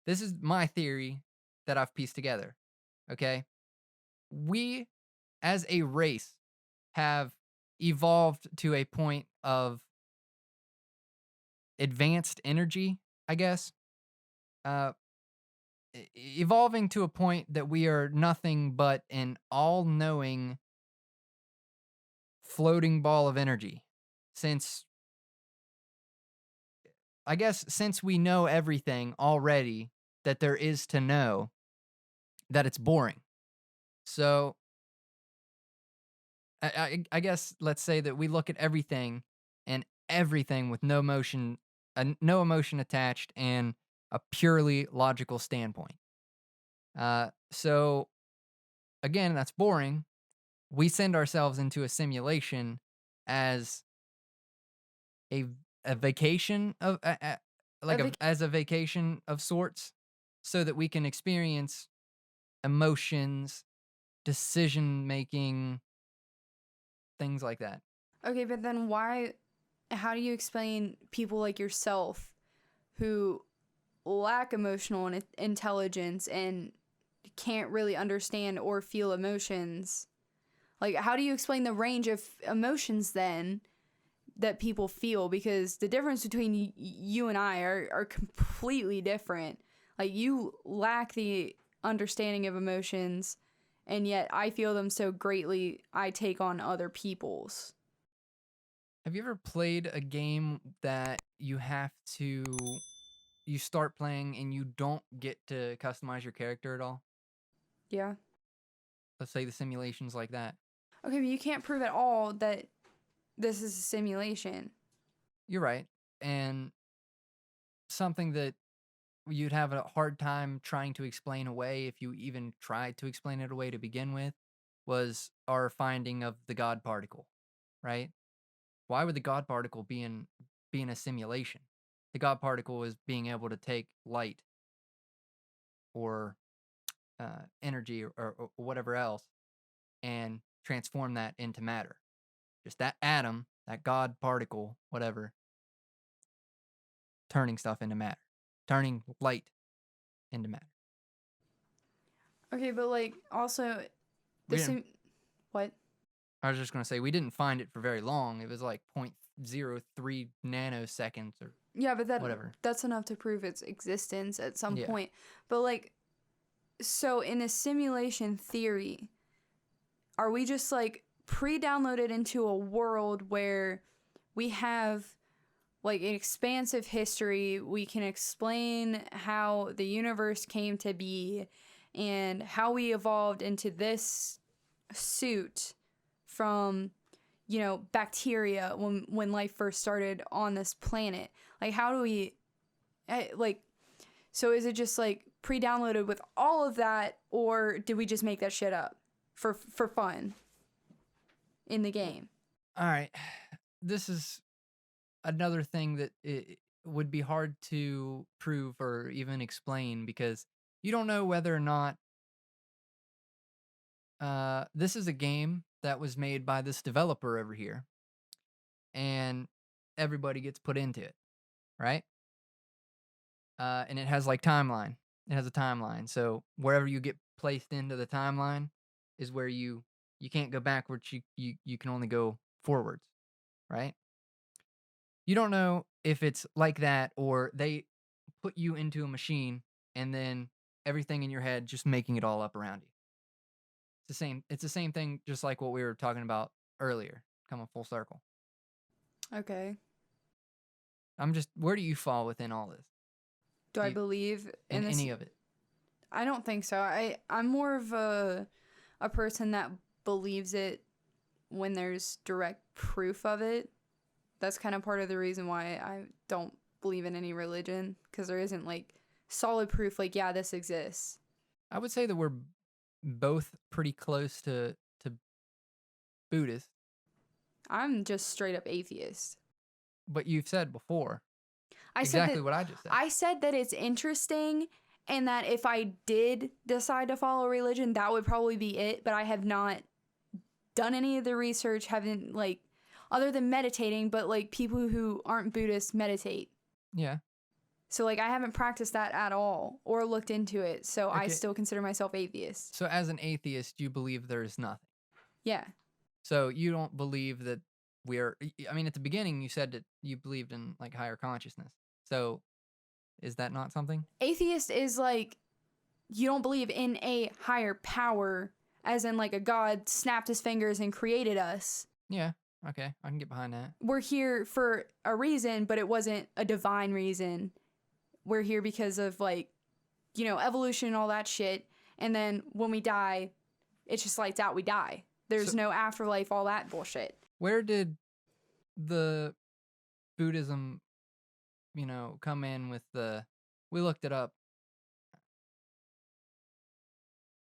This is my theory that I've pieced together. Okay. We as a race have evolved to a point of advanced energy, I guess. Uh, Evolving to a point that we are nothing but an all knowing floating ball of energy. Since, I guess, since we know everything already that there is to know, that it's boring. So, I guess let's say that we look at everything and everything with no emotion attached, and a purely logical standpoint. So again, that's boring. We send ourselves into a simulation as a a vacation of A like as a vacation of sorts, so that we can experience emotions, decision making, things like that. Okay, but then how do you explain people like yourself who lack emotional intelligence and can't really understand or feel emotions? Like, how do you explain the range of emotions then that people feel? Because the difference between you and I are completely different. Like, you lack the understanding of emotions, and yet I feel them so greatly, I take on other people's. Have you ever played a game that you start playing and you don't get to customize your character at all? Yeah. Let's say the simulations like that. Okay, but you can't prove at all that this is a simulation. You're right. And something that you'd have a hard time trying to explain away, if you even tried to explain it away to begin with, was our finding of the God particle, right? Why would the God particle be in a simulation? The God particle is being able to take light or energy, or whatever else, and transform that into matter. Just that atom, that God particle, whatever, turning stuff into matter, turning light into matter. Okay, but like also We the didn't. sim what? I was just gonna say we didn't find it for very long. It was like 0.03 nanoseconds or Yeah, but whatever. that's enough to prove its existence at some Yeah. point. But like, so in a simulation theory, are we just like pre-downloaded into a world where we have like an expansive history, we can explain how the universe came to be and how we evolved into this suit from, bacteria when life first started on this planet? Like, how do we like, so is it just like pre-downloaded with all of that, or did we just make that shit up for fun in the game? All right. This is another thing that it would be hard to prove or even explain, because you don't know whether or not this is a game that was made by this developer over here, and everybody gets put into it, right? And it has like timeline. It has a timeline. So wherever you get placed into the timeline is where you can't go backwards. You can only go forwards, right? You don't know if it's like that or they put you into a machine and then everything in your head just making it all up around you. It's the same thing, just like what we were talking about earlier. Coming full circle. Okay. Where do you fall within all this? Do Do I you, believe in in this? any of it? I don't think so. I'm more of a person that believes it when there's direct proof of it. That's kind of part of the reason why I don't believe in any religion, because there isn't like solid proof like, yeah, this exists. I would say that we're both pretty close to Buddhist, I'm just straight up atheist. but you've said before I said exactly that what I just said. I said that it's interesting and that if I did decide to follow religion, that would probably be it, but I have not done any of the research, haven't like, other than meditating, but like people who aren't Buddhists meditate. Yeah. So like I haven't practiced that at all or looked into it. So I Okay. still consider myself atheist. So as an atheist, you believe there's nothing. Yeah. So you don't believe that I mean, at the beginning you said that you believed in like higher consciousness. So is that not something? Atheist is like you don't believe in a higher power, as in like a god snapped his fingers and created us. Yeah. Okay. I can get behind that. We're here for a reason, but it wasn't a divine reason. We're here because of like, evolution and all that shit. And then when we die, it's just lights out, we die. There's So no afterlife, all that bullshit. where did the Buddhism, come in with we looked it up,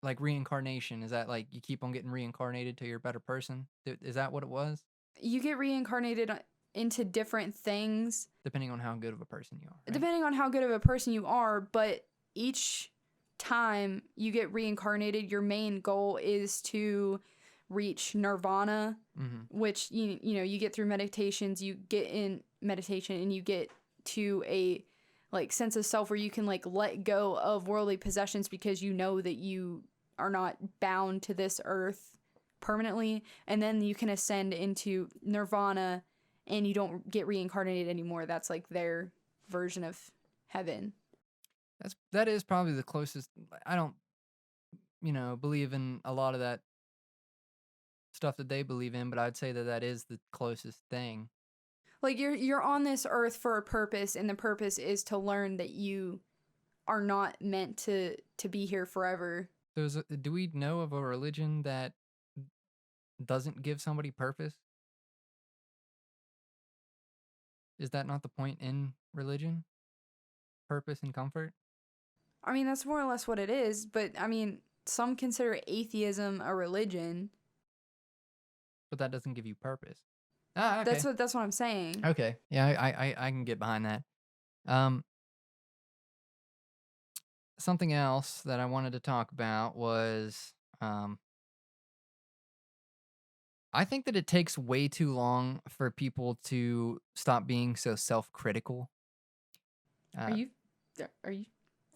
like reincarnation? Is that like you keep on getting reincarnated till you're a better person? Is that what it was? You get reincarnated into different things Depending on how good of a person you are, right? depending on how good of a person you are, but each time you get reincarnated, your main goal is to reach nirvana, which you get through meditations, you get in meditation and you get to a like sense of self where you can like let go of worldly possessions because you know that you are not bound to this earth permanently, and then you can ascend into nirvana and you don't get reincarnated anymore. That's like their version of heaven. That is probably the closest. I don't, believe in a lot of that stuff that they believe in, but I'd say that is the closest thing. Like you're on this earth for a purpose, and the purpose is to learn that you are not meant to be here forever. So do we know of a religion that doesn't give somebody purpose? Is that not the point in religion? Purpose and comfort? I mean, that's more or less what it is, but I mean, some consider atheism a religion. But that doesn't give you purpose. Ah, okay. That's what I'm saying. Okay. Yeah, I can get behind that. Um, Something else that I wanted to talk about was, I think that it takes way too long for people to stop being so self-critical. Are Uh, you are you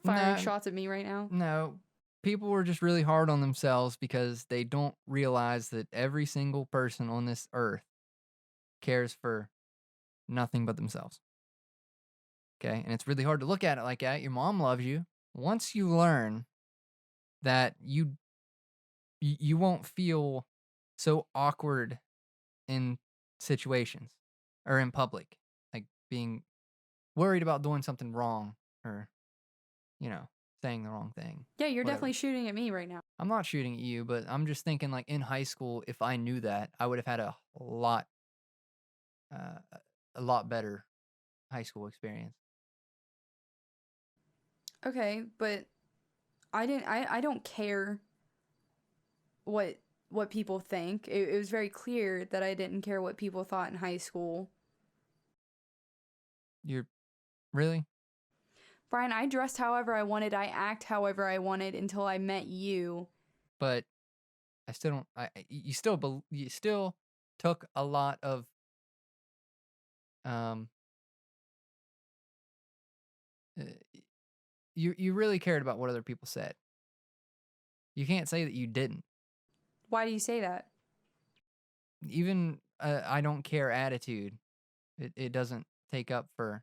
firing no, shots at me right now? no, people were just really hard on themselves because they don't realize that every single person on this earth cares for nothing but themselves. Okay, and it's really hard to look at it like that. Your mom loves you. Once you learn that you won't feel so awkward in situations or in public, like being worried about doing something wrong or, saying the wrong thing, Yeah, you're whatever. definitely shooting at me right now. I'm not shooting at you, but I'm just thinking like in high school, if I knew that, I would have had uh, a lot better high school experience. Okay, but I don't care what people think. It was very clear that I didn't care what people thought in high school. You're really? Brian, I dressed however I wanted, I act however I wanted until I met you. But I still don't. You still took a lot of um. Uh, you really cared about what other people said. You can't say that you didn't. Why do you say that? Even I don't care attitude. It doesn't take up for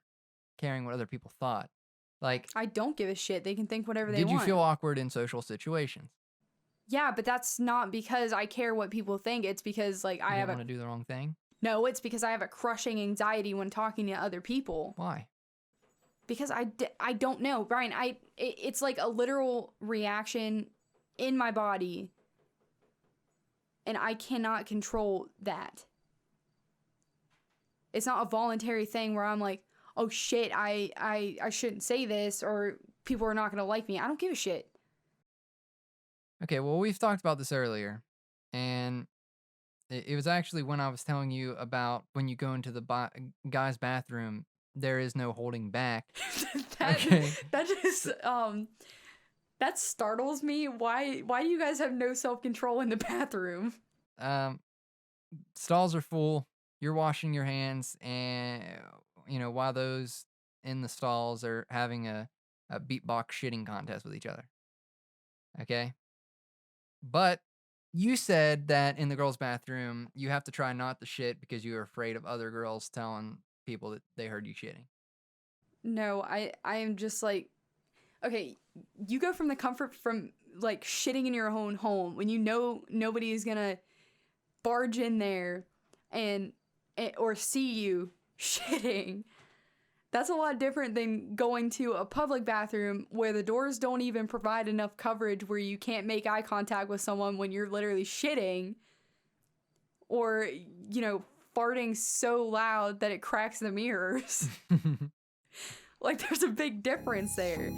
caring what other people thought. Like, I don't give a shit. They can think whatever they did you want. feel awkward in social situations? Yeah, but that's not because I care what people think. It's because like You didn't want to do the wrong thing. No, it's because I have a crushing anxiety when talking to other people. Why? Because I don't know, Brian. It's like a literal reaction in my body, and I cannot control that. It's not a voluntary thing where I'm like, oh shit, I shouldn't say this or people are not gonna like me. I don't give a shit. Okay, well, we've talked about this earlier, and it was actually when I was telling you about when you go into the guy's bathroom, there is no holding back. Okay. That just that startles me. Why do you guys have no self-control in the bathroom? Stalls are full. You're washing your hands, and while those in the stalls are having a beatbox shitting contest with each other. Okay? But you said that in the girls' bathroom, you have to try not to shit because you're afraid of other girls telling people that they heard you shitting. No, I am just like, okay, you go from the comfort from like shitting in your own home when you know nobody is gonna barge in there and or see you shitting. That's a lot different than going to a public bathroom where the doors don't even provide enough coverage where you can't make eye contact with someone when you're literally shitting, or, you know, farting so loud that it cracks the mirrors. Like, there's a big difference there.